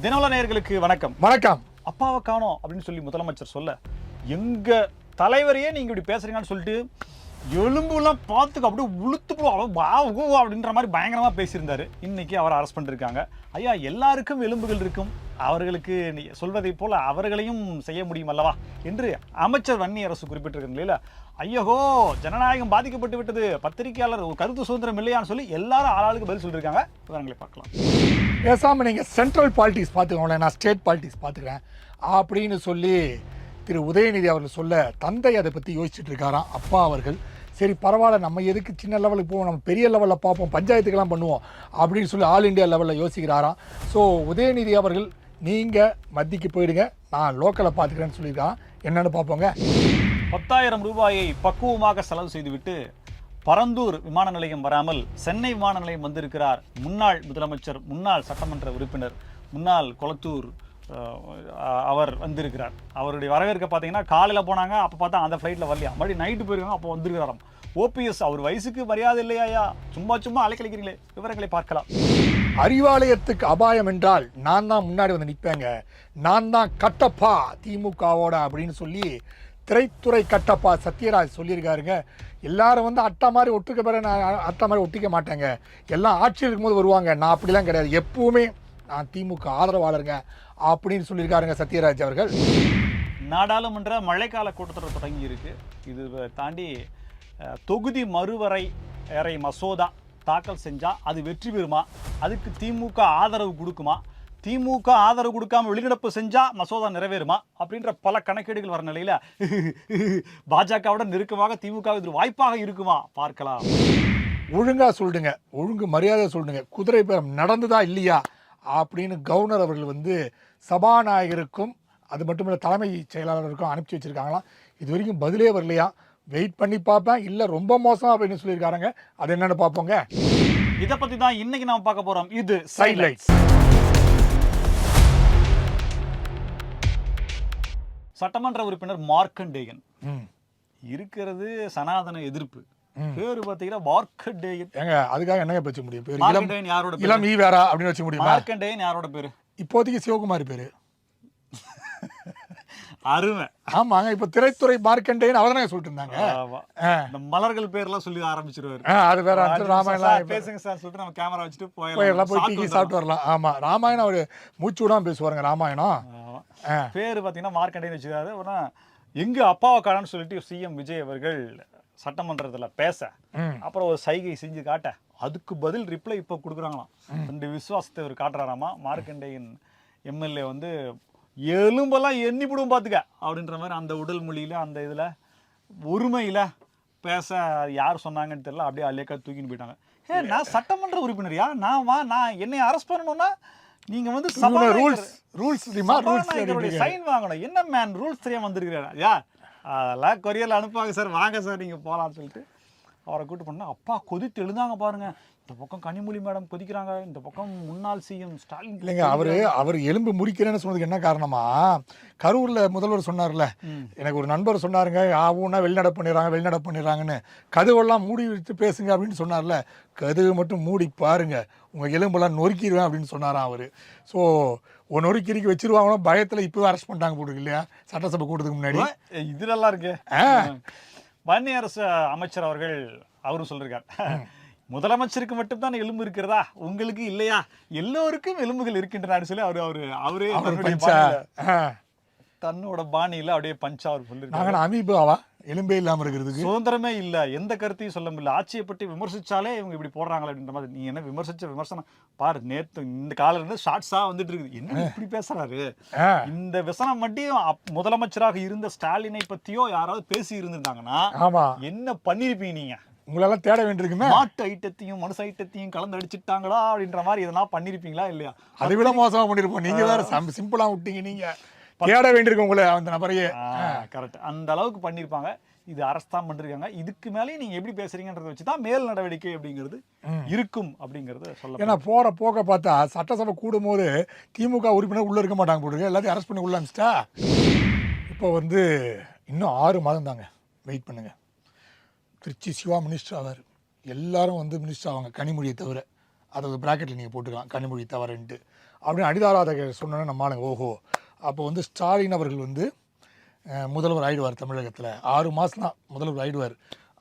தினவல நேயர்களுக்கு வணக்கம். வணக்கம். அப்பாவை காணோம் அப்படின்னு சொல்லி முதலமைச்சர் சொல்ல, எங்க தலைவரையே நீங்க இப்படி பேசுறீங்கன்னு சொல்லிட்டு எலும்புலாம் பார்த்துக்க அப்படியே உளுத்து அப்படின்ற மாதிரி பயங்கரமா பேசியிருந்தாரு. இன்னைக்கு அவரை அரெஸ்ட் பண்ணிருக்காங்க. ஐயா, எல்லாருக்கும் எலும்புகள் இருக்கும், அவர்களுக்கு சொல்வதை போல அவர்களையும் செய்ய முடியும் அல்லவா என்று அமைச்சர் வன்னியரசு குறிப்பிட்டிருக்க நிலையில, ஐயோ ஜனநாயகம் பாதிக்கப்பட்டு விட்டது, பத்திரிகையாளர் கருத்து சுதந்திரம் இல்லையான்னு சொல்லி எல்லாரும் ஆளாளுக்கு பதில் சொல்லியிருக்காங்க. விவரங்களை பார்க்கலாம். பேசாமல் நீங்கள் சென்ட்ரல் பாலிட்டிக்ஸ் பார்த்துக்கோங்களேன், நான் ஸ்டேட் பாலிட்டிக்ஸ் பார்த்துக்கிறேன் அப்படின்னு சொல்லி திரு உதயநிதி அவர்கள் சொல்ல, தந்தை அதை பற்றி யோசிச்சுட்டு இருக்காராம். அப்பா அவர்கள் சரி பரவாயில்ல, நம்ம எதுக்கு சின்ன லெவலுக்கு போவோம், நம்ம பெரிய லெவலில் பார்ப்போம், பஞ்சாயத்துக்கெல்லாம் பண்ணுவோம் அப்படின்னு சொல்லி ஆல் இண்டியா லெவலில் யோசிக்கிறாராம். ஸோ உதயநிதி அவர்கள் நீங்கள் மத்திக்கு போயிடுங்க, நான் லோக்கலை பார்த்துக்கிறேன்னு சொல்லியிருக்கான். என்னென்னு பார்ப்போங்க. 10,000 ரூபாயை பக்குவமாக செலவு செய்துவிட்டு பரந்தூர் விமான நிலையம் வராமல் சென்னை விமான நிலையம் வந்திருக்கிறார் முன்னாள் முதலமைச்சர், முன்னாள் சட்டமன்ற உறுப்பினர், முன்னாள் கொளத்தூர் அவர் வந்திருக்கிறார். அவருடைய வரவேற்க பார்த்தீங்கன்னா காலையில் போனாங்க, அப்போ பார்த்தா அந்த ஃப்ளைட்டில் வரலையா, மறுபடியும் நைட்டு போயிருக்காங்க, அப்போ வந்திருக்கிறாராம். ஓபிஎஸ் அவர் வயசுக்கு மரியாதை இல்லையா, சும்மா சும்மா அலைக்கழிக்கிறீங்களே. விவரங்களை பார்க்கலாம். அறிவாலயத்துக்கு அபாயம் என்றால் நான் தான் முன்னாடி வந்து நிற்பேங்க, நான் தான் கட்டப்பா திமுகவோட அப்படின்னு சொல்லி திரைத்துறை கட்டப்பா சத்யராஜ் சொல்லியிருக்காருங்க. எல்லாரும் வந்து அட்டா மாதிரி ஒட்டுக்க பிற நான் அட்டா மாதிரி ஒட்டிக்க மாட்டேங்க, எல்லாம் ஆட்சியில் இருக்கும்போது வருவாங்க, நான் அப்படிலாம் கிடையாது, எப்பவுமே நான் திமுக ஆதரவாளருங்க அப்படின்னு சொல்லியிருக்காருங்க சத்யராஜ் அவர்கள். நாடாளுமன்ற மழைக்கால கூட்டத்தொடர் தொடங்கி இருக்கு. இது தாண்டி தொகுதி மறுவரையறை மசோதா தாக்கல் செஞ்சா அது வெற்றி பெறுமா, அதுக்கு திமுக ஆதரவு கொடுக்குமா, திமுக ஆதரவு கொடுக்காம வெளிநடப்பு செஞ்சா மசோதா நிறைவேறுமா அப்படின்ற பல கணக்கீடுகள் வர நிலையில பாஜகவுடன் நெருக்கமாக திமுக இது வாய்ப்பாக இருக்குமா பார்க்கலாம். ஒழுங்கா சொல்லுங்க, ஒழுங்கு மரியாதை சொல்லுங்க, குதிரை பேரம் நடந்ததா இல்லையா அப்படின்னு கவர்னர் அவர்கள் வந்து சபாநாயகருக்கும் அது மட்டும் இல்லை தலைமை செயலாளருக்கும் அனுப்பிச்சி வச்சிருக்காங்களாம். இது வரைக்கும் பதிலே வரலையா, வெயிட் பண்ணி பார்ப்பேன், இல்லை ரொம்ப மோசம் அப்படின்னு சொல்லியிருக்காங்க. அது என்னன்னு பார்ப்போங்க. இதை பற்றி தான் இன்னைக்கு நாம் பார்க்க போகிறோம். இது சைட்லைட்ஸ். சட்டமன்ற உறுப்பினர் மார்க்கண்டேயன் இருக்கிறது சனாதன எதிர்ப்பு, பேரு பாத்தீங்கன்னா மார்க்கண்டேயன். ஏங்க அதுக்காக என்னங்க பேச முடியும்? பேரு மார்க்கண்டேயன் யாரோட? இளம் ஈவேரா அப்படின்னு வச்சு முடியும். மார்க்கண்டேயன் யாரோட பேரு? இப்போதைக்கு சிவகுமார் பேரு. அருமை. ஆமாங்க, இப்ப திரைத்துறை மார்க்கண்டேயன் அவதானே சொல்லிட்டு இருந்தாங்க. இந்த மலர்கள் பேர்லாம் சொல்லி ஆரம்பிச்சிருவாரு. அது வேற ராமாயணம் பேசுங்க சார் சொல்லிட்டு நம்ம கேமரா வச்சுட்டு போயிடலாம், போய் டீ சாப்பிட்டு வரலாம். ஆமா, ராமாயணம் அவரு மூச்சு விடாம பேசுவாருங்க ராமாயணம். பேரு பாத்தீங்கன்னா மார்க்கண்டேயன் வச்சுக்காரு. எங்க அப்பாவை காணன்னு சொல்லிட்டு சிஎம் விஜய் அவர்கள் சட்டமன்றத்துல பேச, அப்புறம் ஒரு சைகை செஞ்சு காட்ட, அதுக்கு பதில் ரிப்ளை இப்ப கொடுக்குறாங்களாம். ரெண்டு விசுவாசத்தை அவர் காட்டுறாராமா. மார்க்கண்டேயன் எம்எல்ஏ வந்து எலும்பெல்லாம் எண்ணி போடும் பார்த்துக்க அப்படின்ற மாதிரி அந்த உடல் மொழியில் அந்த இதில் ஒருமையில் பேச யார் சொன்னாங்கன்னு தெரியல, அப்படியே அலேக்கா தூக்கின்னு போயிட்டாங்க. நான் சட்டமன்ற உறுப்பினரியா, நான் என்னை அரெஸ்ட் பண்ணணும்னா நீங்கள் வந்து ரூல்ஸ் சைன் வாங்கணும். என்ன மேன் ரூல்ஸ் தெரியாம வந்திருக்கிறாரா? யா அதெல்லாம் கொரியரில் அனுப்புவாங்க சார், வாங்க சார் நீங்கள் போகலான்னு சொல்லிட்டு அவரை கூட்டு பண்ணால் அப்பா கொதித்து எழுந்தாங்க பாருங்க. இந்த பக்கம் கனிமொழி மேடம் கொதிக்கிறாங்க, இந்த பக்கம் முன்னாள் சிஎம் ஸ்டாலின். இல்லைங்க, அவர் எலும்பு முறிக்கிறேன்னு சொன்னதுக்கு என்ன காரணமா, கரூரில் முதல்வர் சொன்னார்ல, எனக்கு ஒரு நண்பர் சொன்னாருங்க, ஆவுன்னா வெளிநடப்பு பண்ணிடுறாங்கன்னு, கதவெல்லாம் மூடி வச்சு பேசுங்க அப்படின்னு சொன்னார்ல, கதவு மட்டும் மூடி பாருங்க, உங்கள் எலும்பெல்லாம் நொறுக்கிடுவேன் அப்படின்னு சொன்னாராம் அவர். ஸோ நொறுக்கி வச்சிருவாங்களோ பயத்தில் இப்போவே அரெஸ்ட் பண்ணிட்டாங்க போடுங்க இல்லையா, சட்டசபை கூட்டத்துக்கு முன்னாடி. இது நல்லா இருக்கு. வன்னியரசு அமைச்சர் அவர்கள் அவரும் சொல்லியிருக்கார், முதலமைச்சருக்கு மட்டும்தான் எலும்பு இருக்கிறதா, உங்களுக்கு இல்லையா, எல்லோருக்கும் எலும்புகள் இருக்கின்றன சொல்லி அவரே தன்னோட பாணியில அப்படியே பஞ்சா அவர் சொல்லிருக்காங்க. அமீபாவா எலும்பே இல்லாம இருக்கிறதுக்கு சுதந்திரமே இல்ல, எந்த கருத்தையும் சொல்ல முடியல, ஆட்சியை பற்றி விமர்சிச்சாலே இவங்க இப்படி போடுறாங்களே அப்படின்ற மாதிரி. நீ என்ன விமர்சனம் பாரு, நேத்து இந்த காலையில இருந்து ஷார்ட்ஸா வந்துட்டு இருக்குது, என்ன இப்படி பேசுறாரு. இந்த விசனம் மட்டும் முதலமைச்சராக இருந்த ஸ்டாலினை பத்தியோ யாராவது பேசி இருந்திருந்தாங்கன்னா என்ன பண்ணிருப்பீங்க நீங்க? உங்களெல்லாம் தேட வேண்டியிருக்குமே. மாட்டு ஐட்டத்தையும் மனுஷ ஐட்டத்தையும் கலந்து அடிச்சுட்டாங்களா அப்படின்ற மாதிரி இதெல்லாம் பண்ணிருப்பீங்களா இல்லையா? அதை விட மோசமா பண்ணிருப்போம். நீங்க வேற சிம்பிளா விட்டீங்க, நீங்க தேட வேண்டியிருக்கும் உங்களை அந்த நபரையே. கரெக்ட், அந்த அளவுக்கு பண்ணிருப்பாங்க. இது அரசு தான் பண்ணிருக்காங்க. இதுக்கு மேலே நீங்க எப்படி பேசுறீங்கன்றத வச்சுதான் மேல் நடவடிக்கை அப்படிங்கிறது இருக்கும் அப்படிங்கறது சொல்ல. ஏன்னா போற போக்க பார்த்தா சட்டசபை கூடும் போது திமுக உறுப்பினர் உள்ள இருக்க மாட்டாங்க போடுங்க, எல்லாத்தையும் அரெஸ்ட் பண்ணி உள்ள அனுப்பிச்சிட்டா. இப்போ வந்து இன்னும் 6 மாதம் தாங்க வெயிட் பண்ணுங்க. திருச்சி சிவா மினிஸ்டர் ஆவார், எல்லாரும் வந்து மினிஸ்டர் ஆவாங்க கனிமொழியை தவிர. அதை ப்ராக்கெட்டில் நீங்கள் போட்டுக்கலாம் கனிமொழி தவறுன்ட்டு அப்படின்னு அடிதாராத சொன்னோன்னே நம்மளுங்க ஓஹோ அப்போ வந்து ஸ்டாலின் அவர்கள் வந்து முதல்வர் ஆயிடுவார் தமிழகத்தில் 6 மாதம் தான் முதல்வர் ஆயிடுவார்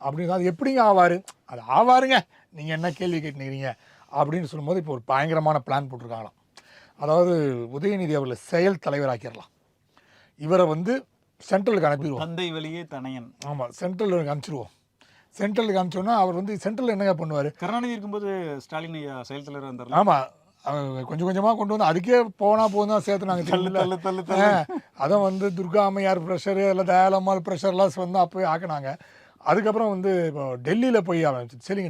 அப்படின்னு அது எப்படிங்க ஆவார் அது ஆவாருங்க நீங்கள் என்ன கேள்வி கேட்டுக்கிறீங்க அப்படின்னு சொல்லும்போது இப்போ ஒரு பயங்கரமான பிளான் போட்டிருக்காங்களாம். அதாவது உதயநிதி அவர்களை செயல் தலைவராக்கிடலாம், இவரை வந்து சென்ட்ரலுக்கு அனுப்பிடுவோம். தந்தை வழியே தனையன். ஆமாம், சென்ட்ரலுக்கு அனுப்பிச்சிடுவோம். சென்ட்ரலுக்கு அனுப்பிச்சோன்னா அவர் வந்து சென்ட்ரலில் என்னங்க பண்ணுவார்? கருணாநிதி இருக்கும்போது ஸ்டாலின் செயல் தலைவர் வந்தார். ஆமாம், கொஞ்சம் கொஞ்சமாக கொண்டு வந்து அதுக்கே போனால் போதும் தான் சேர்த்துனாங்க. அதான் வந்து துர்கா அம்மையார் ப்ரெஷரு இல்லை தயாலம்மாள் ப்ரெஷர்லாம் வந்து அப்போயே ஆக்கினாங்க. அதுக்கப்புறம் வந்து இப்போ டெல்லியில் போய் ஆரம்பிச்சு. சரிங்க,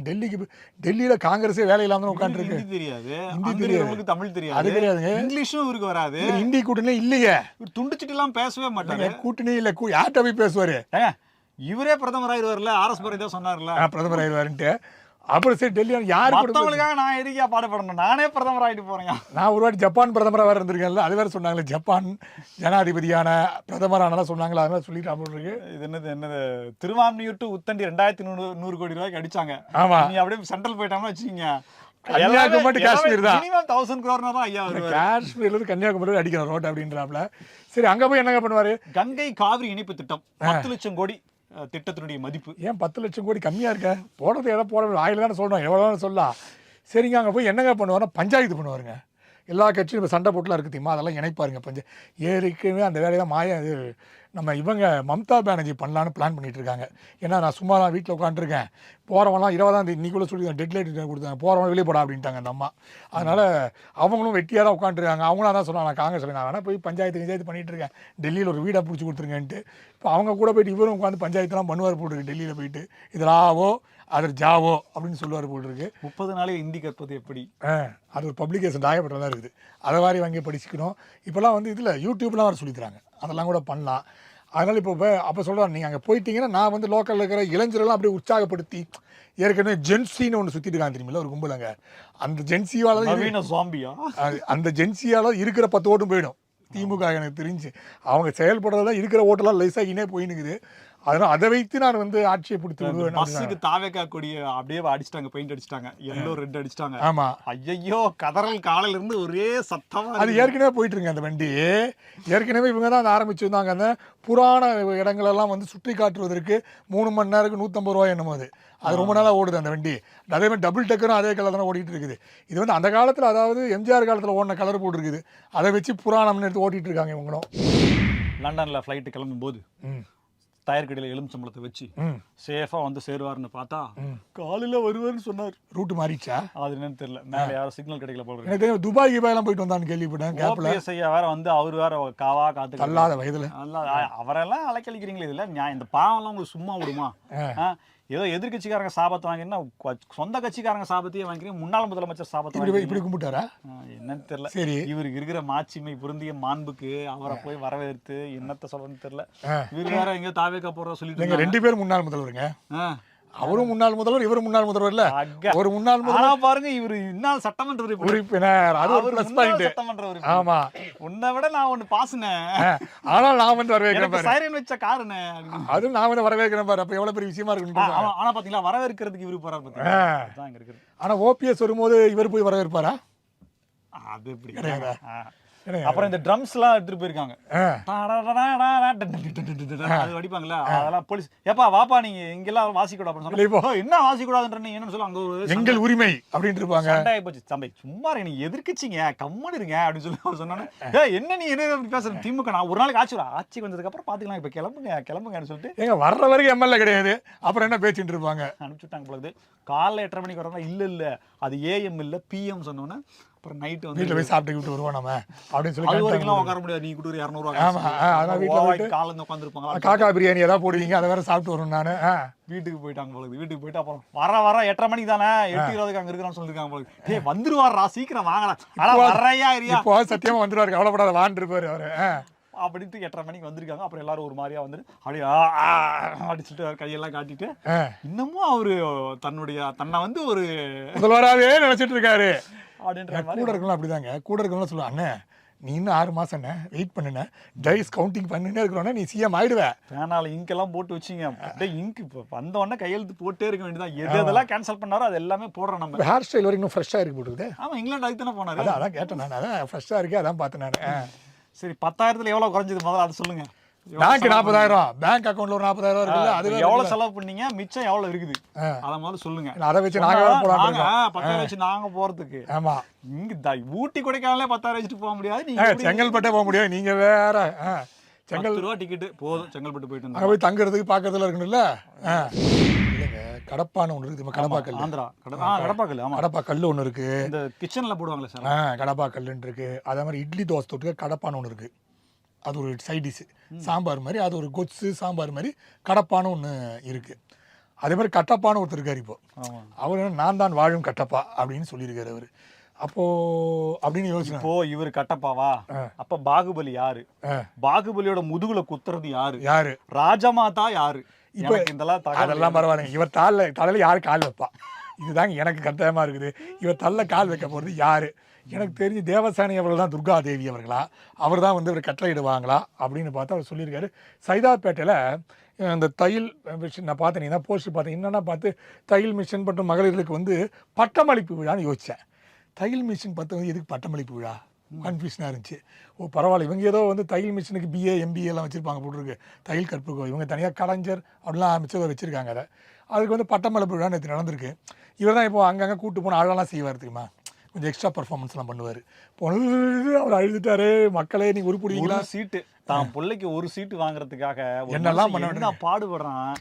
டெல்லியில் காங்கிரஸே வேலை இல்லாமல் உட்காந்துருக்கு. ஹிந்தி தெரியாது, தமிழ் தெரியாது, அது தெரியாதுங்க, இங்கிலீஷும் இவருக்கு வராது. ஹிந்தி கூட்டணி இல்லையே, துண்டுச்சிட்டு எல்லாம் பேசவே மாட்டாங்க. கூட்டணி இல்லை, யார்கிட்ட போய் பேசுவார்? இவரே பிரதமர் ஆயிடுவார்ல, ஆர்எஸ் பாரதி தான் சொன்னார்ல பிரதமர் ஆயிடுவாருன்ட்டு. அப்புறம் சரி டெல்லி யாரு மற்றவங்களுக்காக நான் எதுக்கா பாடுபடணும், நானே பிரதமர் ஆகிட்டு போறேன். நான் ஒரு வாட்டி ஜப்பான் பிரதமராக வேறு இருந்திருக்கேன்ல, அது வேறு சொன்னாங்களே, ஜப்பான் ஜனாதிபதியான பிரதமரானலாம் சொன்னாங்களா, அதெல்லாம் சொல்லிட்டு இருக்கு. இது என்னது திருவான்மியூர் டு உத்தண்டி 2100 கோடி ரூபாய்க்கு அடிச்சாங்க. ஆமா, நீ அப்படியே சென்ட்ரல் போயிட்டாம வச்சுக்கீங்க, கன்னியாகுமரி காஷ்மீர் தான். மினிமம் 1000 crore தான் ஐயா வருவாரு. காஷ்மீர்ல இருந்து கன்னியாகுமரி அடிக்கிற ரோட் அப்படின்றாப்ல. சரி, அங்க போய் என்னங்க பண்ணுவாரு? கங்கை காவிரி இணைப்பு திட்டம் 10 லட்சம் கோடி திட்டத்தினுடைய மதிப்பு. ஏன் 10 லட்சம் கோடி கம்மியா இருக்க? போடுறது எதை போட ஆயிரம் தானே சொல்றோம், எவ்வளோ சொல்லலாம். சரிங்க, அங்கே போய் என்னங்க பண்ணுவாருன்னா பஞ்சாயத்து பண்ணுவாருங்க. எல்லா கட்சியும் இப்போ சண்டை போட்டுலாம் இருக்குது தெரியுமா, அதெல்லாம் இணைப்பாருங்க. ஏற்கனவே அந்த வேலையை இது நம்ம இவங்க மம்தா பானர்ஜி பண்ணலான்னு பிளான் பண்ணிட்டு இருக்காங்க. ஏன்னா நான் சும்மா தான் வீட்டில் உட்காந்துருக்கேன், போகிறவங்களாம் 20ஆம் தேதி இன்னைக்குள்ள சொல்லி டெட்லைட் கொடுத்தாங்க, போகிறவங்க வெளியே போடா அப்படின்ட்டாங்க அந்த அம்மா. அதனால் அவங்களும் வெட்டியாக தான் உட்காந்துருக்காங்க. அவங்களும் அதான் சொன்னாங்க, நான் காங்கிரஸ் நான் வேணா போய் பஞ்சாயத்து பண்ணிட்டு இருக்கேன், டெல்லியில் ஒரு வீடாக பிடிச்சி கொடுத்துருங்கன்ட்டு. இப்போ அவங்க கூட போயிட்டு இவரும் உட்காந்து பஞ்சாயத்துலாம் பண்ணுவார் போட்டுருக்கு. டெல்லியில் போயிட்டு இதெல்லாவோ அது ஜாவோ அப்படின்னு சொல்லுவார் போட்டுருக்கு. 30 நாளில் ஹிந்தி கற்பது எப்படி, அது ஒரு பப்ளிகேஷன் டாயப்பட்டதாக இருக்குது, அதை மாதிரி வாங்கி படிச்சுக்கணும். இப்போலாம் வந்து இதில் யூடியூப்லாம் வர சொல்லித்தராங்க, அதெல்லாம் கூட பண்ணலாம். அதனால் இப்போ அப்போ சொல்கிறாங்க, நீங்கள் அங்கே போயிட்டீங்கன்னா நான் வந்து லோக்கலில் இருக்கிற இளைஞரெல்லாம் அப்படியே உற்சாகப்படுத்தி, ஏற்கனவே ஜென்சின்னு ஒன்று சுற்றிட்டு இருக்காங்க தெரியுமில்ல, ஒரு கும்பலுங்க. அந்த ஜென்சியால் அந்த ஜென்சியால் இருக்கிற 10 ஓட்டும் போயிடும் திமுக. எனக்கு தெரிஞ்சு அவங்க செயல்படுறதா இருக்கிற ஓட்டெல்லாம் லைஸாகினே போயினுக்குது. அதனால் அதை வைத்து நான் வந்து ஆட்சியை பிடித்து விடுவேன். பஸ்ஸுக்கு தாவேக்கா கொடியை அப்படியே அடிச்சிட்டாங்க, பெயிண்ட் அடிச்சிட்டாங்க, எல்லோ ரெட் அடிச்சிட்டாங்க. ஆமா, ஐயோ கதறல் காலையில இருந்து ஒரே சத்தமா. அது ஏற்கனவே போயிட்டு இருங்க அந்த வண்டி. ஏற்கனவே இவங்க தான் ஆரம்பிச்சிருந்தாங்க. அந்த புராண இடங்களெல்லாம் வந்து சுற்றி காட்டுவதற்கு 3 மணி நேரத்துக்கு 150 ரூபாய் என்னமோ அது ரொம்ப நாளாக ஓடுது அந்த வண்டி. அதே மாதிரி டபுள் டக்கரும் அதே கலர் தானே ஓடிட்டு இருக்குது. இது வந்து அந்த காலத்தில், அதாவது எம்ஜிஆர் காலத்தில் ஓடின கலர் போட்டுருக்குது, அதை வச்சு புராணம்னு எடுத்து ஓட்டிட்டு இருக்காங்க இவங்களும். லண்டன்ல ஃப்ளைட்டு கிளம்பும் போது டயர் கடையில் எலுமிச்சம்பழத்தை வச்சு சேஃபா வந்து சேருவார்னு பார்த்தா காலையில வருவார்னு சொன்னார். ரூட்டு மாறிச்சா அது என்னன்னு தெரியல, மேலே யாரும் சிக்னல் கிடைக்கல போல. எனக்கு தெரியும் துபாய் கிபாயெல்லாம் போயிட்டு வந்தான்னு கேள்விப்பட்டேன். கேப்ல வேற வந்து அவர் வேற காவா காத்து அல்லாத வயதுல அவரெல்லாம் அலைக்கழிக்கிறீங்களே, இதுல இந்த பாவம்லாம் உங்களுக்கு சும்மா விடுமா? ஏதோ எதிர்கட்சிக்காரங்க சாபத்தை வாங்கினா சொந்த கட்சிக்காரங்க சாபத்தையே வாங்கிக்கிறீங்க, முன்னாள் முதலமைச்சர் சாபத்தை இப்படி கும்பிட்டாரா என்னன்னு தெரியல. சரி, இவருக்கு இருக்கிற மாட்சிமை பொருந்திய மாண்புக்கு அவரை போய் வரவேற்று என்னத்த சொல்றதுன்னு தெரியல. இவரு வேற எங்க தாவேக்கா போற சொல்லிட்டு 2 பேரும் முன்னாள் முதல்வருங்க. அவரும் முன்னாள் முதல்வர், இவரும் முன்னாள் முதல்வர் இல்ல, ஒரு முன்னாள் முதல்வர் பாருங்க. இவரு இன்னும் சட்டமன்ற உறுப்பினர், அது ஒரு பிளஸ் பாயிண்ட். சட்டமன்ற உறுப்பினர். ஆமா, உன்னை விட நான் ஒன்னு பாசுனேன், ஆனால் நான் வந்து வரவேற்கிறேன் பாரு, சைரன் வச்ச காருனே, அது நான் வந்து வரவேற்கிறேன் பாரு. அப்ப எவ்வளவு பெரிய விஷயமா இருக்கு. ஆனா பாத்தீங்களா, வரவேற்கிறதுக்கு இவரு போறாரு பாத்தீங்களா. இங்க இருக்கு. ஆனா ஓபிஎஸ் வரும்போது இவர் போய் வரவேற்பாரா? அது எப்படி கிடையாது. அப்புறம் இந்த ட்ரம்ஸ் எல்லாம் எடுத்துட்டு போயிருக்காங்க, அது அடிப்பாங்களா, அதெல்லாம் போலீஸ் ஏப்பா வாப்பா நீங்க இங்கெல்லாம் வாசிக்கூடாது அப்படின்னு சொன்னா, என்ன வாசிக்கூடாதுன்ற என்னன்னு சொல்ல, அங்க ஒரு எங்கள் உரிமை அப்படின்னு இருப்பாங்க. சண்டை போச்சு. தம்பி சும்மா நீ எதிர்க்கட்சிங்க கம்மனு இருங்க அப்படின்னு சொல்லி சொன்னானே, என்ன நீ என்ன பேசுற, திமுக நான் ஒரு நாளைக்கு ஆட்சிக்கு வந்ததுக்கு அப்புறம் பாத்துக்கலாம், இப்ப கிளம்புங்கன்னு சொல்லிட்டு எங்க வர்ற வரைக்கும் எம்எல்ஏ கிடையாது, அப்புறம் என்ன பேசிட்டு இருப்பாங்க. அனுப்பிச்சுட்டாங்க போல. காலைல 8:30 மணிக்கு வரதா, இல்ல அது ஏஎம் இல்ல பிஎம் சொன்னோன்னே அப்புறம் நைட்டு வந்து வீட்டில் போய் சாப்பிட்டு விட்டு வருவோம் நம்ம அப்படின்னு சொல்லி. அது வரைக்கும் உட்கார முடியாது, நீ கொடுக்குற 200 ரூபா. ஆமா, அதான் வீட்டில் காலைல இருந்து உட்காந்துருப்பாங்க, காக்கா பிரியாணி ஏதாவது போடுவீங்க, அதை வேற சாப்பிட்டு வரும். நான் வீட்டுக்கு போயிட்டாங்க போல. வீட்டுக்கு போயிட்டு அப்புறம் வர 8:30 மணிக்கு தானே 8:20 அங்க இருக்கிறான்னு சொல்லிருக்காங்க போல. வந்துருவாரா சீக்கிரம் வாங்கலாம், ஆனா வர்றையா ஏரியா இப்போ சத்தியமா வந்துருவாரு, கவலைப்படாத வாண்டிருப்பாரு அவரு அப்படின்ட்டு 8:30 மணிக்கு வந்திருக்காங்க. அப்புறம் எல்லாரும் ஒரு மாதிரியா வந்து அப்படியே அடிச்சுட்டு கையெல்லாம் காட்டிட்டு இன்னமும் அவரு தன்னை வந்து ஒரு முதல்வராகவே நினைச்சிட்டு இருக்காரு. அப்படின்ற கூட இருக்கலாம். அப்படிதாங்க கூட இருக்கலாம் சொல்லுவாங்க, அண்ணே நீ இன்னும் 6 மாதம் என்ன வெயிட் பண்ணுன, டைஸ் கவுண்டிங் பண்ணினே இருக்கிறோன்னா நீ சிஎம் ஆயிடுவேன். பேனால இங்கெல்லாம் போட்டு வச்சிங்க, அப்படியே இங்க் இப்போ வந்த உடனே கையெழுத்து போட்டே இருக்க வேண்டியதான். எது எதெல்லாம் கேன்சல் பண்ணாரோ அது எல்லாமே போடுறோம் நம்ம. இப்போ ஹேர் ஸ்டைல் வரைக்கும் இன்னும் ஃப்ரெஷ்ஷாக இருக்கு போட்டுருக்குது. ஆமாம், இங்கிலாந்து அதுக்கு தானே போனாரு. அதான் கேட்டேன் நான், அதான் ஃப்ரெஷ்ஷாக இருக்கே, அதான் பார்த்தேன் நான். சரி, 10,000த்துல எவ்வளோ குறைஞ்சது முதல்ல அதை சொல்லுங்க. பேங்க் 40,000, பேங்க் அக்கௌண்ட்ல ஒரு 40,000 இருக்குல்ல, அது எவ்வளவு செலவு பண்ணீங்க, மிச்சம் எவ்வளவு இருக்குது அத முதல்ல சொல்லுங்க. அதை வச்சு நாங்க வேற போலாம். 10,000 வச்சு நாங்க போறதுக்கு. ஆமா, இங்க ஊட்டி கொடைக்கானலே 10,000 வச்சுட்டு போக முடியாது. நீங்க செங்கல்பட்டே போக முடியாது, நீங்க வேற. ₹10 டிக்கெட் போதும், செங்கல்பட்டு போயிட்டு அங்க போய் தங்குறதுக்கு பாக்குறதுல இருக்கணும்ல. இல்லைங்க, கடப்பான்னு ஒன்று இருக்குது, கடப்பாக்கல். ஆந்திரா கடப்பாக்கல். ஆமா, கடப்பாக்கல் ஒன்று இருக்கு. இந்த கிச்சன்ல போடுவாங்களே சார், கடப்பாக்கல்னு இருக்கு. அதே மாதிரி இட்லி தோசை தொட்டுக்க கடப்பான்னு ஒன்று இருக்கு, அது ஒரு சைட் டிஷ். சாம்பார் மாதிரி அது ஒரு கொச்சு சாம்பார் மாதிரி கடப்பான்னு ஒன்று இருக்குது. அதே மாதிரி கட்டப்பான்னு ஒருத்தர் இருக்கார். இப்போ அவர் நான் தான் வாழும் கட்டப்பா அப்படின்னு சொல்லியிருக்காரு அவர். அப்போ அப்படின்னு யோசிச்சு, இப்போ இவர் கட்டப்பாவா, அப்ப பாகுபலி யாரு? பாகுபலியோட முதுகுல குத்துறது யாரு? ராஜமாதா யாரு? இப்போ அதெல்லாம் பரவாயில்லைங்க, இவர் தலையில யாரு கால் வைப்பா, இதுதாங்க எனக்கு கட்டாயமா இருக்குது. இவர் தள்ள கால் வைக்க போறது யாரு? எனக்கு தெரிஞ்சு தேவசானி அவர்கள் தான், துர்கா தேவி அவர்களா, அவர் தான் வந்து இவர் கட்டளையிடுவாங்களா அப்படின்னு பார்த்து அவர் சொல்லியிருக்காரு. சைதாப்பேட்டையில் அந்த தையல் மிஷின் நான் பார்த்தேன், நீ தான் போஸ்ட் பார்த்தேன். என்னென்னா பார்த்து தையல் மிஷின் மற்றும் மகளிர்களுக்கு வந்து பட்டமளிப்பு விழான்னு யோசித்தேன். தையல் மிஷின் பார்த்து வந்து எதுக்கு பட்டமளிப்பு விழா, கன்ஃபியூஷனாக இருந்துச்சு. ஓ பரவாயில்ல, இவங்க ஏதோ வந்து தையல் மிஷினுக்கு பிஏ எம்பிஏ எல்லாம் வச்சுருப்பாங்க போட்டுருக்கு, தையல் கற்புக்கோ இவங்க தனியாக கலைஞர் அப்படிலாம் ஆரம்பிச்சு வச்சுருக்காங்க. அதை அதுக்கு வந்து பட்டமளிப்பு விழா நேற்று நடந்திருக்கு. இவர் தான் இப்போ அங்கங்கே கூப்பிட்டு போன ஆளெல்லாம் செய்வார் தெரியுமா, கொஞ்சம் எக்ஸ்ட்ரா பர்ஃபார்மன்ஸ்லாம் பண்ணுவார். போனது அவர் அழுதுட்டாரு, மக்களே நீ உருப்பிடுவீங்களா, சீட்டு தான் பிள்ளைக்கு ஒரு சீட்டு வாங்குறதுக்காக என்னெல்லாம் பண்ண பாடுபடுறான்.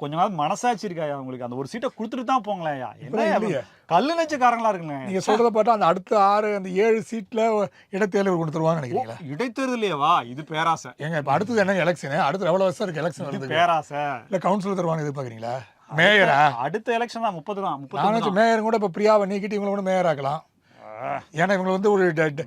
கொஞ்ச நாள் மனசாட்சி இருக்காயா உங்களுக்கு? அந்த ஒரு சீட்டை கொடுத்துட்டு தான் போங்களேயா, என்ன கல்லு நெச்சக்காரங்களா இருக்குங்க. நீங்க சொல்றத பார்த்தா அந்த அடுத்த 6 அந்த 7 சீட்ல இடைத்தேர்தல் கொடுத்துருவாங்க நினைக்கிறீங்களா? இடைத்தேர்தலையேவா? இது பேராசை ஏங்க. இப்போ அடுத்தது என்ன எலெக்ஷன்? அடுத்து எவ்வளவு வருஷம் இருக்கு எலெக்ஷன் வருது? பேராசை இல்ல கவுன்சிலர் தருவாங்க எதிர்பார்க்குறீங்களா? மேயரா? அடுத்த எலெக்ஷன் தான் 30 தான். 30 மேயர் கூட இப்போ பிரியாவை நீக்கிட்டு இவங்களை கூட மேயர் ஆக்கலாம். ஏன்னா இவங்க வந்து ஒரு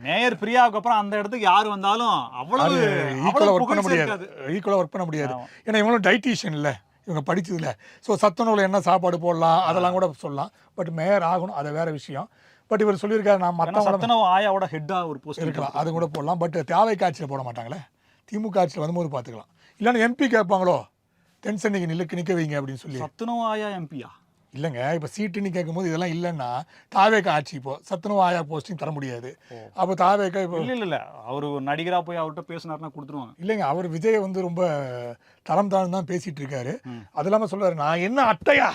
மேயர் பிரியாவுக்கு அப்புறம் அந்த இடத்துக்கு யாரு வந்தாலும் அவ்வளவு ஈக்குவலா ஒர்க் பண்ண முடியாது, ஈக்குவலா ஒர்க் பண்ண முடியாது. ஏன்னா இவங்களும் டைட்டீஷியன் இல்லை, இவங்க படிச்சது இல்லை. ஸோ சத்துணவுல என்ன சாப்பாடு போடலாம் அதெல்லாம் கூட சொல்லலாம். பட் மேயர் ஆகணும், அது வேற விஷயம். பட் இவர் சொல்லியிருக்காரு, நான் மற்ற சத்துணவு ஆயாவோட ஹெட்டா ஒரு போஸ்ட் இருக்கலாம், அது கூட போடலாம். பட் தேவை காட்சியில் போட மாட்டாங்களே, திமுக ஆட்சியில் வரும்போது பார்த்துக்கலாம். இல்லைன்னா எம்பி கேட்பாங்களோ, தென்சென்னைக்கு நிற்க வைங்க அப்படின்னு சொல்லி. சத்துணவு ஆயா எம்பியா? இல்லைங்க, இப்போ சீட்டுன்னு கேட்கும்போது இதெல்லாம் இல்லைன்னா தாவேக்கா ஆட்சி இப்போ சத்துணவு ஆயா போஸ்டிங் தர முடியாது. அப்போ தாவேக்கா இப்போ இல்லை அவர் ஒரு நடிகராக போய் அவர்கிட்ட பேசினாருன்னா கொடுத்துருவாங்க. இல்லைங்க, அவர் விஜய் வந்து ரொம்ப தரம் தாழ்ந்து தான் பேசிட்டு இருக்காரு. அது இல்லாமல் சொல்றாரு, நான் என்ன அட்டையா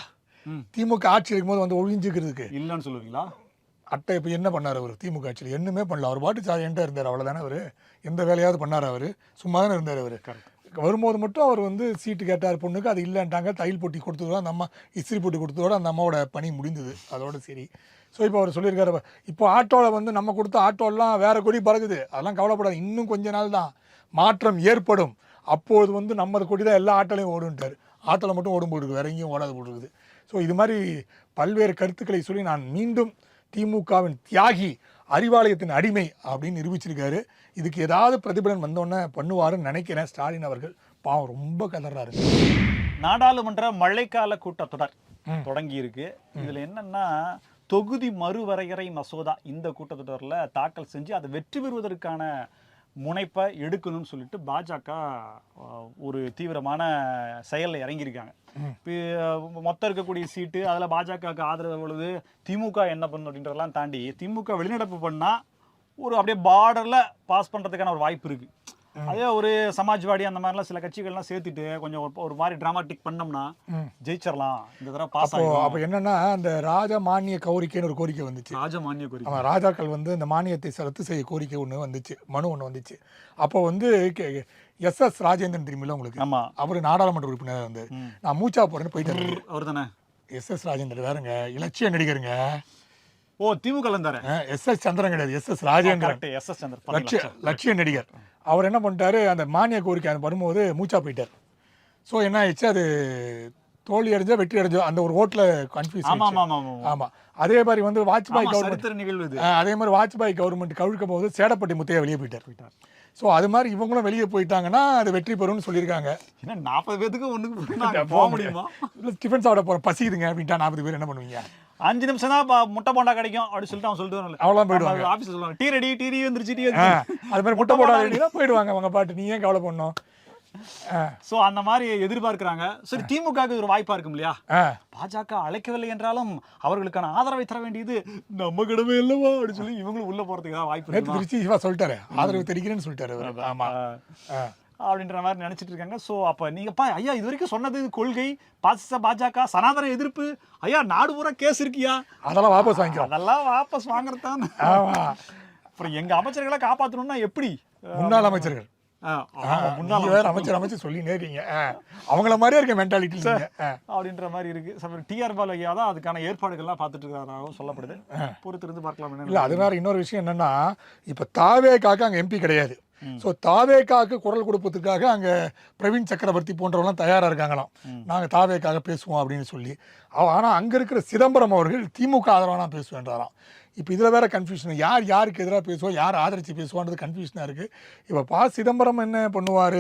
திமுக ஆட்சி இருக்கும்போது வந்து ஒழிஞ்சுக்கிறதுக்கு இல்லைன்னு சொல்லுவீங்களா? அட்டை இப்போ என்ன பண்ணார் அவர் திமுக ஆட்சியில்? என்னமே பண்ணல, அவர் பாட்டு சாயன்ட்டா இருந்தார், அவ்வளோதானே. அவர் எந்த வேலையாவது பண்ணார்? அவர் சும்மா தானே இருந்தார். அவர் வரும்போது மட்டும் அவர் வந்து சீட்டு கேட்டார் பொண்ணுக்கு, அது இல்லைன்ட்டாங்க. தையல் போட்டி கொடுத்ததோட அந்த அம்மா இஸ்திரி போட்டி கொடுத்ததோட அந்த அம்மாவோட பணி முடிந்தது, அதோட சரி. ஸோ இப்போ அவர் சொல்லியிருக்காரு, இப்போ ஆட்டோவில் வந்து நம்ம கொடுத்த ஆட்டோலாம் வேற கொடி பறகுது, அதெல்லாம் கவலைப்படாது, இன்னும் கொஞ்ச நாள் தான் மாற்றம் ஏற்படும், அப்போது வந்து நம்ம கொடி தான் எல்லா ஆட்டோலையும் ஓடுன்ட்டார். ஆட்டோவில் மட்டும் ஓடும் போட்டுருக்கு, வேற எங்கேயும் ஓடாது போட்டுருக்குது. ஸோ இது மாதிரி பல்வேறு கருத்துக்களை சொல்லி நான் மீண்டும் திமுகவின் தியாகி, அறிவாலயத்தின் அடிமை அப்படின்னு நிரூபிச்சிருக்காரு. இதுக்கு ஏதாவது பிரதிபலன் வந்தோன்னே பண்ணுவாருன்னு நினைக்கிறேன் ஸ்டாலின் அவர்கள். பாவம் ரொம்ப கதறாரு. நாடாளுமன்ற மழைக்கால கூட்டத்தொடர் தொடங்கி இருக்கு. இதுல என்னன்னா, தொகுதி மறுவரையறை மசோதா இந்த கூட்டத்தொடர்ல தாக்கல் செஞ்சு அதை வெற்றி பெறுவதற்கான முனைப்பை எடுக்கணும்னு சொல்லிட்டு பாஜக ஒரு தீவிரமான செயலில் இறங்கியிருக்காங்க. மொத்தம் இருக்கக்கூடிய சீட்டு அதில் பாஜகவுக்கு ஆதரவு எவ்வளவு, திமுக என்ன பண்ணும் அப்படின்றதெல்லாம் தாண்டி திமுக வெளிநடப்பு பண்ணால் ஒரு அப்படியே பார்டரில் பாஸ் பண்ணுறதுக்கான ஒரு வாய்ப்பு இருக்குது. அதே ஒரு சமாஜ்வாடி அந்த மாதிரிலாம் சில கட்சிகள்லாம் சேர்த்துட்டு கொஞ்சம் ஒரு மாதிரி டிராமாட்டிக் பண்ணோம்னா ஜெயிச்சிடலாம், இந்த தடவை பாஸ் ஆகும். அப்போ என்னன்னா, அந்த ராஜமானிய கோரிக்கைன்னு ஒரு கோரிக்கை வந்துச்சு. ராஜமானிய கோரிக்கை, ஆமாம், ராஜாக்கள் வந்து இந்த மானியத்தை ரத்து செய்ய கோரிக்கை ஒன்று வந்துச்சு, மனு ஒன்று வந்துச்சு. அப்போ வந்து எஸ் ராஜேந்திரன் தெரியுமில்ல உங்களுக்கு? ஆமாம், அவர் நாடாளுமன்ற உறுப்பினராக இருந்தார். நான் மூச்சா போறேன்னு போயிட்டு அவர் தானே எஸ் ராஜேந்திரன் வேறுங்க, இலட்சிய நடிகருங்க. ஓ, திமுக இருந்தாரு. எஸ் சந்திரன் கிடையாது, எஸ் ராஜேந்திரன், லட்சிய நடிகர். அவர் என்ன பண்ணிட்டாரு, அந்த மானிய கோரிக்கை வரும்போது மூச்சா போயிட்டார். ஸோ என்ன ஆயிடுச்சு, அது தோல்வி அடைஞ்சோ வெற்றி அடைஞ்சோ அந்த ஒரு ஓட்டில் கன்ஃபியூஸ். ஆமாம், அதே மாதிரி வந்து வாஜ்பாய் கவர்மெண்ட் நிகழ்வு, அதே மாதிரி வாஜ்பாய் கவர்மெண்ட் கவிழ்க்கும் போது சேடப்பட்டி முத்தையா வெளியே போயிட்டார். ஸோ அது மாதிரி இவங்களும் வெளியே போயிட்டாங்கன்னா அது வெற்றி பெறும்னு சொல்லியிருக்காங்க. ஏன்னா 40 பேத்துக்கு ஒண்ணுக்கு போக முடியுமா? இல்லை டிஃபன் சாப்பிட போகிற பசிக்குதுங்க அப்படின்ட்டா 40 பேர் என்ன பண்ணுவீங்க? 5 நிமிஷம் தான் முட்டை போண்டா கிடைக்கும் அப்படின்னு சொல்லிட்டு அவன் சொல்லிட்டு அவ்வளோ போயிடுவாங்க. ஆஃபீஸ் சொல்லுவாங்க டீ ரெடி வந்துருச்சு டீ அது மாதிரி முட்டை போடாத தான் போயிடுவாங்க அவங்க பாட்டு. நீ ஏன் கவலை பண்ணணும்? சோ அந்த மாதிரி எதிர்பார்க்கிறாங்க. சரி, திமுகவுக்கு ஒரு வாய்ப்பா இருக்கும் இல்லையா? பாஜக அழைக்கவில்லை என்றாலும் அவர்களுக்கான ஆதரவை தர வேண்டியது நம்ம கடமை இல்லவா அப்படின்னு சொல்லி இவங்களும் உள்ள போறதுக்கு தான் வாய்ப்பு நேற்று திருச்சி சிவா சொல்லிட்டாரு, ஆதரவு தெரிக்கிறேன்னு சொல்லிட்டாரு. ஆமா அப்படின்ற மாதிரி நினைச்சிட்டு இருக்காங்க. சோ அப்ப நீங்கப்பா ஐயா இது வரைக்கும் சொன்னது கொள்கை பாஜக சனாதன எதிர்ப்பு, ஐயா நாடு பூரா கேஸ் இருக்கியா, அதெல்லாம் வாபஸ் வாங்கிக்கலாம். அதெல்லாம் வாபஸ் வாங்குறதுதான். அப்புறம் எங்க அமைச்சர்களை காப்பாற்றணும்னா எப்படி? முன்னாள் அமைச்சர்கள் அமைச்சர் சொல்லி நேரீங்க அவங்கள மாதிரியே இருக்க மென்டாலிட்டி அப்படின்ற மாதிரி இருக்கு. டிஆர் பாலு ஐயா தான் அதுக்கான ஏற்பாடுகள்லாம் பார்த்துட்டு இருக்கிறாராகவும் சொல்லப்படுது. பொறுத்திருந்து பார்க்கலாம். இல்லை அது வேற இன்னொரு விஷயம் என்னன்னா, இப்போ தாவேக்காக்கு அங்கே எம்பி கிடையாது. ஸோ தாவேக்காக்கு குரல் கொடுப்பதுக்காக அங்கே பிரவீன் சக்கரவர்த்தி போன்றவங்களாம் தயாராக இருக்காங்களாம். நாங்கள் தாவேக்காக பேசுவோம் அப்படின்னு சொல்லி. ஆனால் அங்கே இருக்கிற சிதம்பரம் அவர்கள் திமுக ஆதரவாக நான் பேசுவேன்றாராம். இப்போ இதில் வேற கன்ஃபியூஷன், யார் யாருக்கு எதிராக பேசுவோம், யார் ஆதரித்து பேசுவான்றது கன்ஃபியூஷனாக இருக்குது. இப்போ சிதம்பரம் என்ன பண்ணுவார்,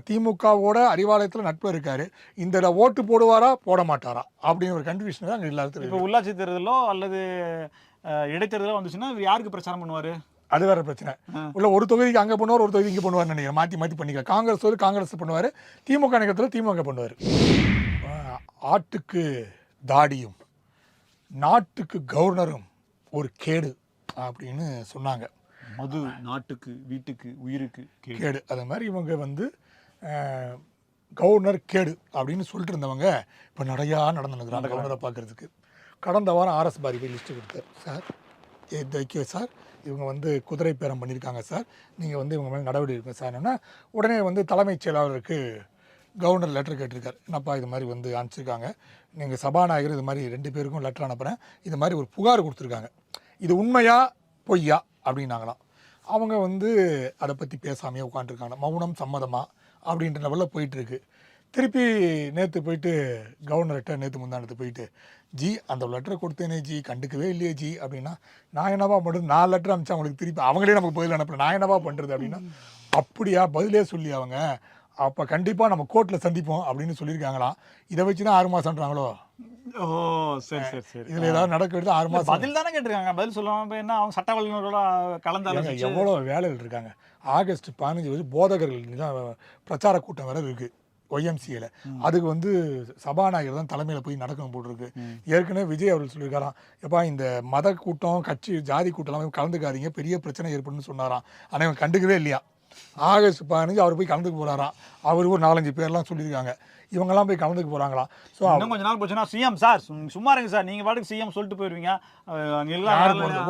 திமுகவோட அறிவாலயத்தில் நட்பு இருக்கார், இந்த ஓட்டு போடுவாரா போட மாட்டாரா அப்படின்னு ஒரு கன்ஃபியூஷன் தான் அங்கே இல்லாத. இப்போ உள்ளாட்சி தேர்தலோ அல்லது இடைத்தேர்தலோ வந்துச்சுன்னா யாருக்கு பிரச்சாரம் பண்ணுவார்? அது வேற பிரச்சனை. உள்ள ஒரு தொகுதிக்கு அங்கே பண்ணுவார், ஒரு தொகுதி இங்கே பண்ணுவார்னு நினைக்கிறேன். மாற்றி பண்ணிக்கலாம். காங்கிரஸ் பண்ணுவார், திமுக நேரத்தில் திமுக பண்ணுவார். ஆட்டுக்கு தாடியும் நாட்டுக்கு கவர்னரும் ஒரு கேடு அப்படின்னு சொன்னாங்க. மது நாட்டுக்கு வீட்டுக்கு உயிருக்கு கேடு. அது மாதிரி இவங்க கவர்னர் கேடு அப்படின்னு சொல்லிட்டு இருந்தவங்க இப்போ நிறையா நடந்துருக்குறாங்க கவர்னரை பார்க்கறதுக்கு. கடந்த வாரம் ஆர்எஸ் பாரி போய் லிஸ்ட்டு கொடுத்தார். சார் வைக்க சார், இவங்க குதிரை பேரம் பண்ணியிருக்காங்க சார், நீங்கள் இவங்க மேலே நடவடிக்கை எடுங்க சார்னா, உடனே தலைமைச் செயலாளருக்கு கவர்னர் லெட்டர் கேட்டிருக்காரு. என்னப்பா இது மாதிரி அனுப்பிச்சிருக்காங்க, நீங்கள் சபாநாயகர் இது மாதிரி 2 பேருக்கும் லெட்டர் அனுப்புகிறேன், இது மாதிரி ஒரு புகார் கொடுத்துருக்காங்க, இது உண்மையா பொய்யா அப்படின்னாங்களாம். அவங்க அதை பற்றி பேசாமையே உட்காந்துருக்காங்க. மௌனம் சம்மதமா அப்படின்ற லெவலில் போயிட்டுருக்கு. திருப்பி நேற்று போயிட்டு கவர்னர்கிட்ட முந்தானத்து போயிட்டு, ஜி அந்த லெட்டரை கொடுத்தேனே ஜி, கண்டுக்கவே இல்லையே ஜி அப்படின்னா, நான் என்னவா பண்ணுறது, 4 லெட்டர் அனுப்பிச்சா அவங்களுக்கு திருப்பி அவங்களே நமக்கு பதில் அனுப்பல, நான் என்னவா பண்ணுறது அப்படின்னா, அப்படியா பதிலே சொல்லி அவங்க அப்போ கண்டிப்பாக நம்ம கோர்ட்டில் சந்திப்போம் அப்படின்னு சொல்லியிருக்காங்களாம். இதை வச்சு தான் 6 மாதம்ன்றாங்களோ? ஓ சரி சரி சரி. இதில் ஏதாவது நடக்கிறது 6 மாதம் பதில் தானே கேட்டிருக்காங்க, பதில் சொல்லாமல் என்ன அவங்க சட்ட வல்லுநரோட கலந்தாங்க. எவ்வளோ வேலைகள் இருக்காங்க. ஆகஸ்ட் 15 போதகர்கள் தான் பிரச்சார கூட்டம் வேறு இருக்குது ஒய்எம்சிஏல. அதுக்கு சபாநாயகர் தான் தலைமையில் போய் நடக்கணும் போட்டிருக்கு. ஏற்கனவே விஜய் அவர்கள் சொல்லியிருக்காராம், எப்பா இந்த மத கூட்டம் கட்சி ஜாதி கூட்டம்லாம் கலந்துக்காதீங்க, பெரிய பிரச்சனை ஏற்படுன்னு சொன்னாராம். ஆனால் இவங்க கண்டுக்கவே இல்லையா. ஆகஸ்ட் 15 அவர் போய் கலந்துக்க போகிறாராம். அவர் ஒரு 4-5 பேர்லாம் சொல்லியிருக்காங்க, இவங்கெல்லாம் போய் கலந்துக்க போகிறாங்களாம். ஸோ இன்னும் கொஞ்ச நாள் போச்சுன்னா சிஎம் சார் சும்மா இருங்க சார், நீங்கள் பாட்டுக்கு சிஎம் சொல்லிட்டு போயிடுவீங்க,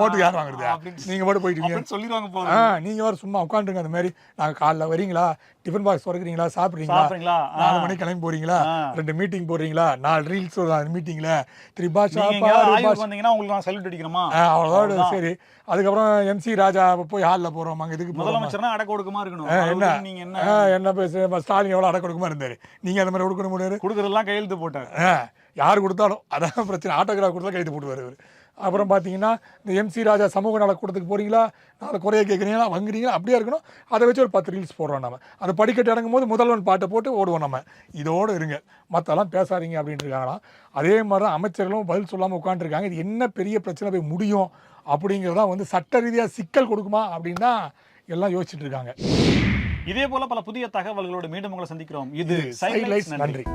ஓட்டு யார் வாங்குறது, நீங்கள் பாட்டு போயிட்டு சொல்லிடுவாங்க போல. நீங்கள் வேறு சும்மா உட்காந்துருங்க. அந்த மாதிரி நாங்கள் காலைல வரீங்களா, டிஃபன் பாக்ஸ் திறக்கிறீங்களா, சாப்பிட்றீங்களா, 4 மணிக்கு கிளம்பி போகிறீங்களா, 2 மீட்டிங் போடுறீங்களா, 4 ரீல்ஸ் மீட்டிங்கில் திரிபாஷா வந்தீங்கன்னா உங்களுக்கு நான் சல்யூட் அடிக்கணுமா, அவ்வளோதான். சரி, அதுக்கப்புறம் எம்சி ராஜா போய் ஹாலில் போகிறோம். அங்கே இதுக்கு முதலமைச்சர்னா அடக்க ஒடுக்கமா இருக்கணும். என்ன பேச ஸ்டாலின் எவ்வளோ அடக்க ஒடுக்கமா இருந்தாரு, நீங்கள் அந்த மாதிரி கொடுக்கணும் முடியாது. கொடுக்குறதெல்லாம் கையெழுத்து போட்டார். யார் கொடுத்தாலும் அதான் பிரச்சனை, ஆட்டோகிராஃப் கொடுத்தா கையெழுத்து போட்டுவார் இவர். அப்புறம் பார்த்தீங்கன்னா இந்த எம்சி ராஜா சமூக நல கூட்டத்துக்கு போகிறீங்களா, நாளை குறைய கேட்குறீங்களா, வாங்குறீங்களா, அப்படியே இருக்கணும். அதை வச்சு ஒரு 10 ரீல்ஸ் போடுறோம். நம்ம அதை படிக்கட்டு இறங்கும் போது முதல்வன் பாட்டை போட்டு ஓடுவோம். நம்ம இதோடு இருங்க, மற்றெல்லாம் பேசாதீங்க அப்படின்ட்டு இருக்காங்களாம். அதே மாதிரி தான் அமைச்சர்களும் பதில் சொல்லாமல் உட்காந்துருக்காங்க. இது என்ன பெரிய பிரச்சனை போய் முடியும் அப்படிங்கிறதான் சட்ட ரீதியாக சிக்கல் கொடுக்குமா அப்படின்னு தான் எல்லாம் யோசிச்சுட்டு இருக்காங்க. இதே போல பல புதிய தகவல்களோடு மீண்டும் உங்களை சந்திக்கிறோம். இது சைட்லைட்ஸ். நன்றி.